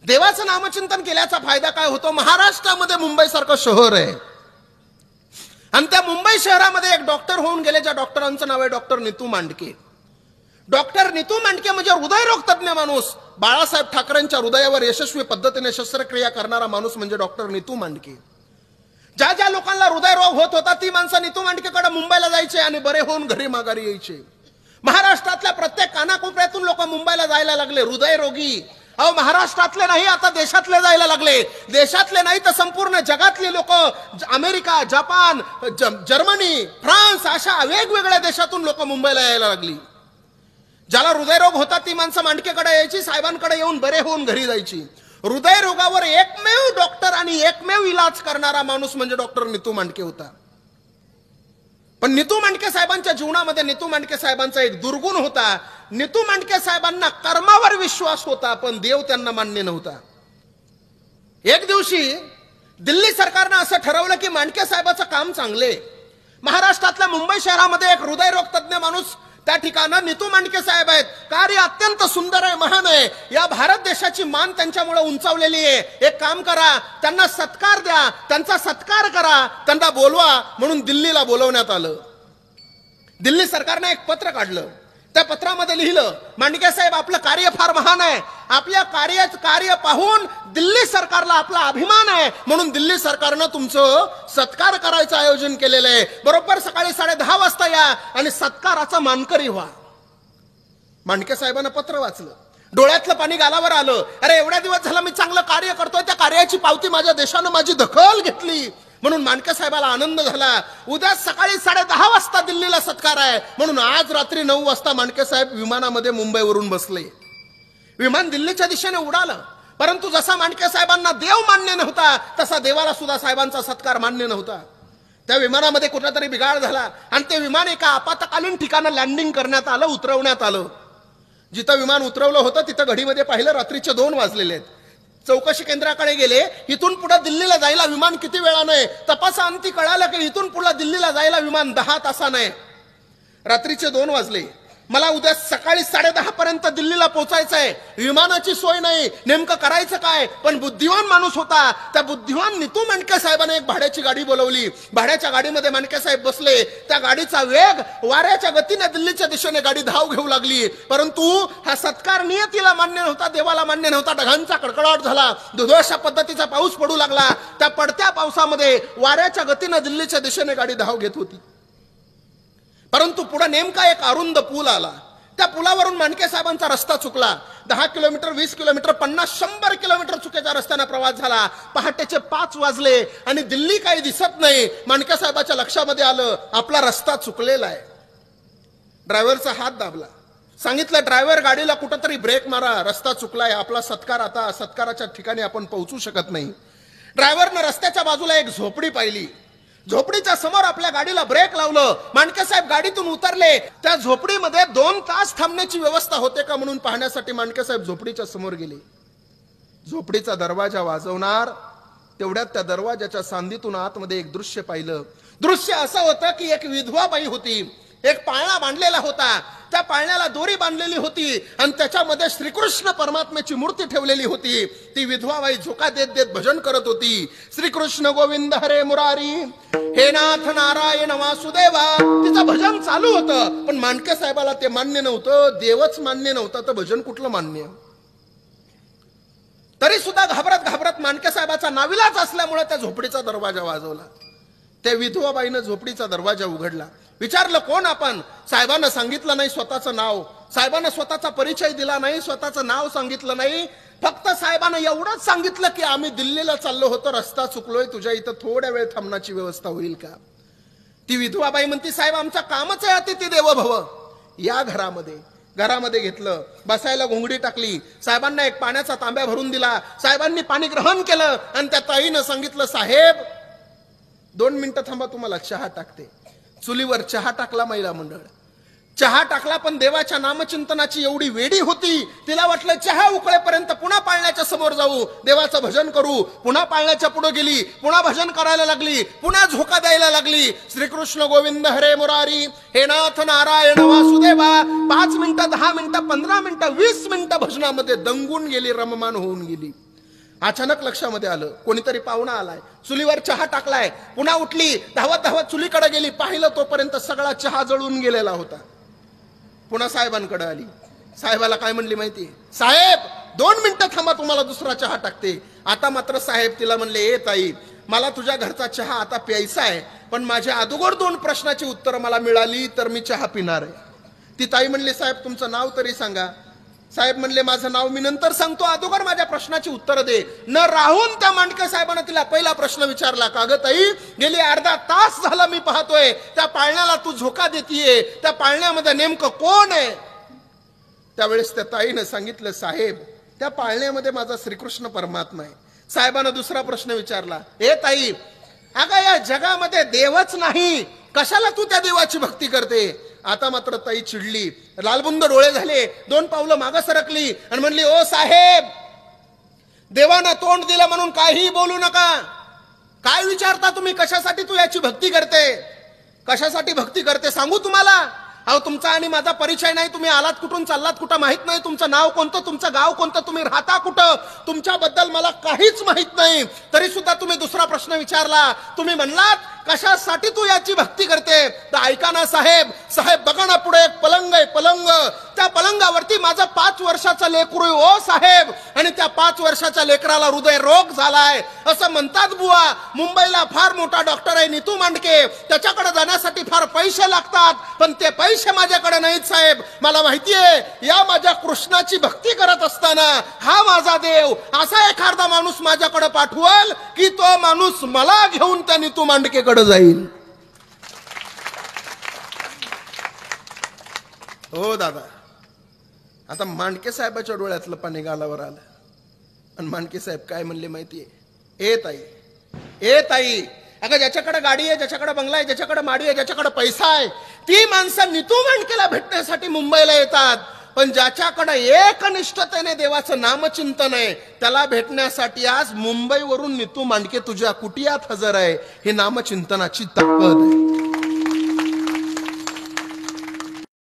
देवाचं नामचिंतन केल्याचा फायदा काय होतो? महाराष्ट्रामध्ये मुंबईसारखं शहर आहे आणि त्या मुंबई शहरामध्ये एक डॉक्टर होऊन गेले, ज्या डॉक्टरांचं नाव आहे डॉक्टर नीतू मांडके. डॉक्टर नीतू मांडके म्हणजे हृदयरोग तज्ञ माणूस. बाळासाहेब ठाकरेंच्या हृदयावर यशस्वी पद्धतीने शस्त्रक्रिया करणारा माणूस म्हणजे डॉक्टर नीतू मांडके. ज्या ज्या लोकांना हृदयरोग होत होता ती माणसं नीतू मांडकेकडे मुंबईला जायचे आणि बरे होऊन घरी माघारी यायचे. महाराष्ट्रातल्या प्रत्येक कानाकोपऱ्यातून लोक मुंबईला जायला लागले हृदयरोगी. अहो, महाराष्ट्रातले नाही, आता देशातले जायला लागले. देशातले नाही तर संपूर्ण जगातले लोक, अमेरिका, जपान, जर्मनी, फ्रान्स अशा वेगवेगळ्या देशातून लोक मुंबईला यायला लागली. ज्याला हृदयरोग होता ती माणसं मांडकेकडे यायची, साहेबांकडे येऊन बरे होऊन घरी जायची. हृदयरोगावर एकमेव डॉक्टर आणि एकमेव इलाज करणारा माणूस म्हणजे डॉक्टर नीतू मांडके होता. पण नीतू मांडके साहेबांच्या जीवनामध्ये नीतू मांडके साहेबांचा एक दुर्गुण होता. नीतू मांडके साहेबांना कर्मावर विश्वास होता, पण देव त्यांना मान्य नव्हता. एक दिवशी दिल्ली सरकारनं असं ठरवलं की मांडके साहेबाचं काम चांगले. महाराष्ट्रातल्या मुंबई शहरामध्ये एक हृदयरोग तज्ञ माणूस त्या ठिकाणं नीतू मांडके साहेब आहेत. कार्य अत्यंत सुंदर आहे, महान आहे. या भारत देशाची मान त्यांच्यामुळे उंचावलेली आहे. एक काम करा, त्यांना सत्कार द्या, त्यांचा सत्कार करा, त्यांना बोलवा. म्हणून दिल्लीला बोलवण्यात आलं. दिल्ली सरकारने एक पत्र काढलं. त्या पत्रामध्ये लिहिलं, मांडके साहेब आपलं कार्य फार महान आहे. आपल्या कार्य पाहून दिल्ली सरकारला आपला अभिमान आहे. म्हणून दिल्ली सरकारनं तुमचं सत्कार करायचं आयोजन केलेलं आहे. बरोबर सकाळी 10:30 वाजता या आणि सत्काराचा मानकरी व्हा. मांडके साहेबांना पत्र वाचलं, डोळ्यातलं पाणी गालावर आलं. अरे, एवढ्या दिवस झाला मी चांगलं कार्य करतोय, त्या कार्याची पावती माझ्या देशानं माझी दखल घेतली. म्हणून मांडके साहेबाला आनंद झाला. उद्या सकाळी 10:30 वाजता दिल्लीला सत्कार आहे. म्हणून आज रात्री 9 वाजता मांडके साहेब विमानामध्ये मुंबईवरून बसले. विमान दिल्लीच्या दिशेने उडालं. परंतु जसा मांडके साहेबांना देव मान्य नव्हता तसा देवाला सुद्धा साहेबांचा सत्कार मान्य नव्हता. त्या विमानामध्ये कुठलातरी बिघाड झाला आणि ते विमान एका आपत्कालीन ठिकाणी लँडिंग करण्यात आलं, उतरवण्यात आलं. जिथं विमान उतरवलं होतं तिथं घडीमध्ये पाहिलं रात्रीचे 2 वाजलेले आहेत. चौकशी केंद्राकडे गेले, इथून पुढे दिल्लीला जायला विमान किती वेळाने, तपासाअंती कळालं की इथून पुढे दिल्लीला जायला विमान 10 तासाने. रात्रीचे 2 वाजले. मला उद्या सकाळी 10:30 पर्यंत दिल्लीला पोहोचायचं आहे. विमानाची सोय नाही, नेमकं करायचं काय? पण बुद्धिवान माणूस होता. त्या बुद्धिवान नीतू मांडके साहेबांनी एक भाड्याची गाडी बोलवली. भाड्याच्या गाडीमध्ये मांडके साहेब बसले. त्या गाडीचा वेग वाऱ्याच्या गतीने दिल्लीच्या दिशेने गाडी धाव घेऊ लागली. परंतु हा सत्कार नियतीला मान्य नव्हता, देवाला मान्य नव्हता. ढगांचा कडकडाट झाला, दुधोशा पद्धतीचा पाऊस पडू लागला. त्या पडत्या पावसामध्ये वाऱ्याच्या गतीने दिल्लीच्या दिशेने गाडी धाव घेत होती. परंतु पुढे नेमका एक अरुंद पूल आला. त्या पुलावरून मांडके साहेबांचा रस्ता चुकला. 10 किलोमीटर, 20 किलोमीटर, 50, 100 किलोमीटर चुकीच्या रस्त्याने प्रवास झाला. पहाटेचे 5 वाजले आणि दिल्ली काही दिसत नाही. मांडके साहेबाच्या लक्षामध्ये आलं आपला रस्ता चुकलेला आहे. ड्रायव्हरचा हात दाबला. सांगितलं, ड्रायव्हर गाडीला कुठंतरी ब्रेक मारा, रस्ता चुकलाय. आपला सत्कार, आता सत्काराच्या ठिकाणी आपण पोहोचू शकत नाही. ड्रायव्हरनं रस्त्याच्या बाजूला एक झोपडी पाहिली. झोपडीच्या समोर आपल्या गाडीला ब्रेक लावलं. मांडके साहेब गाडीतून उतरले. त्या झोपडीमध्ये 2 तास थांबण्याची व्यवस्था होते का म्हणून पाहण्यासाठी मांडके साहेब झोपडीच्या समोर गेले. झोपडीचा दरवाजा वाजवणार तेवढ्यात त्या दरवाजाच्या सांधीतून आतमध्ये एक दृश्य पाहिलं. दृश्य असं होतं की एक विधवा बाई होती. एक पाळणा बांधलेला होता. त्या पाळण्याला दोरी बांधलेली होती आणि त्याच्यामध्ये श्रीकृष्ण परमात्म्याची मूर्ती ठेवलेली होती. ती विधवा बाई झोका देत देत भजन करत होती. श्रीकृष्ण गोविंद हरे मुरारी, हे नाथ नारायण वासुदेवा. तिचं भजन चालू होतं. पण मांडके साहेबाला ते मान्य नव्हतं. देवच मान्य नव्हता तर भजन कुठलं मान्य? तरी सुद्धा घाबरत घाबरत मांडके साहेबाचा नाविलाज असल्यामुळे त्या झोपडीचा दरवाजा वाजवला. त्या विधवा बाईनं झोपडीचा दरवाजा उघडला. विचारलं, कोण आपण? साहेबांना सांगितलं नाही स्वतःचं नाव. साहेबांना स्वतःचा परिचय दिला नाही, स्वतःचं नाव सांगितलं नाही. फक्त साहेबांना एवढंच सांगितलं की आम्ही दिल्लीला चाललो होतो, रस्ता चुकलोय, तुझ्या इथं थोड्या वेळ थांबण्याची व्यवस्था होईल का? ती विधवा बाई म्हणती, साहेब आमचं कामच आहे अतिथी देवो भव. या घरामध्ये घेतलं, बसायला घोंगडी टाकली. साहेबांना एक पाण्याचा तांब्या भरून दिला. साहेबांनी पाणी ग्रहण केलं आणि त्या ताईनं सांगितलं, साहेब 2 मिनिटं थांबा, तुम्हाला चहा टाकते. चुलीवर चहा टाकला महिला मंडळ. चहा टाकला, पण देवाच्या नामचिंतनाची एवढी वेडी होती, तिला वाटलं चहा उकळेपर्यंत पुन्हा पाळण्याच्या समोर जाऊ, देवाचं भजन करू. पुन्हा पाळण्याच्या पुढे गेली, पुन्हा भजन करायला लागली, पुन्हा झोका द्यायला लागली. श्रीकृष्ण गोविंद हरे मुरारी, हे नाथ नारायण वासुदेवा. 5 मिनिटं, 10 मिनिटं, 15 मिनिटं, 20 मिनिटं भजनामध्ये दंगून गेली, रममान होऊन गेली. अचानक लक्षामध्ये आलं, कोणीतरी पाहुणा आलाय, चुलीवर चहा टाकलाय, पुन्हा उठली, धावत धावत चुलीकडे गेली, पाहिलं तोपर्यंत सगळा चहा जळून गेलेला होता. पुन्हा साहेबांकडे आली. साहेबाला काय म्हणली माहिती? साहेब 2 मिनिटं थांबा, तुम्हाला दुसरा चहा टाकते. आता मात्र साहेब तिला म्हणले, ए ताई, मला तुझ्या घरचा चहा आता प्यायचा आहे, पण माझ्या अगोदर 2 प्रश्नाची उत्तरं मला मिळाली तर मी चहा पिणार आहे. ती ताई म्हणली, साहेब तुमचं नाव तरी सांगा. साहेब म्हणले, माझं नाव मी नंतर सांगतो, अगोदर माझ्या प्रश्नाची उत्तर दे. न राहून त्या मांडके साहेबांना तिला पहिला प्रश्न विचारला, का ग ताई, गेली अर्धा तास झाला मी पाहतोय त्या पाळण्याला तू झोका देतीये, त्या पाळण्यामध्ये नेमकं कोण आहे? त्यावेळेस त्या ताईनं सांगितलं, साहेब त्या पाळण्यामध्ये माझा श्रीकृष्ण परमात्मा आहे. साहेबांना दुसरा प्रश्न विचारला, ए ताई, अगं या जगामध्ये देवच नाही, कशाला तू त्या देवाची भक्ती करते? आता मात्र ताई चिडली, लालबुंद डोळे झाले, 2 पावलं मागं सरकली आणि म्हणली, ओ साहेब, देवानं तोंड दिलं म्हणून काही बोलू नका. काय विचारता तुम्ही? कशासाठी तू याची भक्ती करते? कशासाठी भक्ती करते सांगू तुम्हाला? अहो तुमचा आणि माझा परिचय नाही, तुम्ही आलात कुठून चाललात कुठं माहित नाही, तुमचं नाव कोणतं, तुमचं गाव कोणतं, तुम्ही राहता कुठं, तुमच्याबद्दल मला काहीच माहित नाही, तरी सुद्धा तुम्ही दुसरा प्रश्न विचारला. तुम्ही म्हणलात कशासाठी तू याची भक्ती करते? तर ऐका ना साहेब, साहेब बघा ना, पुढे एक पलंग आहे, पलंग, त्या पलंगावरती माझा 5 वर्षाचा लेकरू आहे ओ साहेब, आणि त्या 5 वर्षाच्या लेकराला हृदय रोग झालाय असं म्हणतात बुवा. मुंबईला फार मोठा डॉक्टर आहे नीतू मांडके, त्याच्याकडे जाण्यासाठी फार पैसे लागतात, पण ते पैसे माझ्याकडे नाहीत साहेब. मला माहितीये, या माझ्या कृष्णाची भक्ती करत असताना हा माझा देव असा एखादा माणूस माझ्याकडे पाठवल की तो माणूस मला घेऊन त्या नीतू मांडके जाईल. हो दादा, आता मांडके साहेबाच्या डोळ्यातलं पाणी गालावर आलं आणि मांडके साहेब काय म्हणले माहितीये? ए ताई, ए ताई, अगं ज्याच्याकडे गाडी आहे, ज्याच्याकडे बंगला आहे, ज्याच्याकडे माडी आहे, ज्याच्याकडे पैसा आहे, ती माणसं नीतू मांडकेला भेटण्यासाठी मुंबईला येतात, पण ज्याच्याकडे एकनिष्ठतेने देवाचं नामचिंतन आहे त्याला भेटण्यासाठी आज मुंबईवरून नीतू मांडके तुझ्या कुटियात हजर आहे. ही नामचिंतनाची ताकद आहे.